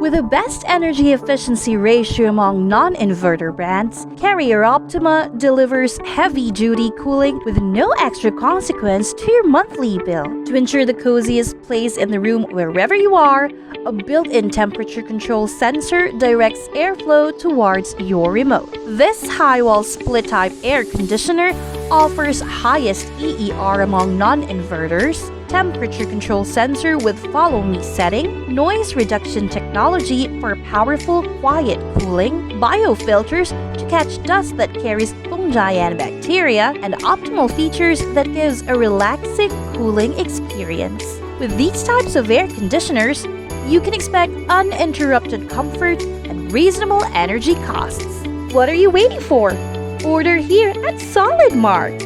With the best energy efficiency ratio among non-inverter brands, carrier Optima delivers heavy-duty cooling with no extra consequence to your monthly bill. To ensure the coziest place in the room wherever you are, a built-in temperature control sensor directs airflow towards your remote. This high-wall split-type air conditioner offers highest EER among non-inverters, temperature control sensor with follow-me setting, noise reduction technology for powerful, quiet cooling, biofilters to catch dust that carries fungi and bacteria, and optimal features that gives a relaxing cooling experience. With these types of air conditioners, you can expect uninterrupted comfort and reasonable energy costs. What are you waiting for? Order here at Solidmark!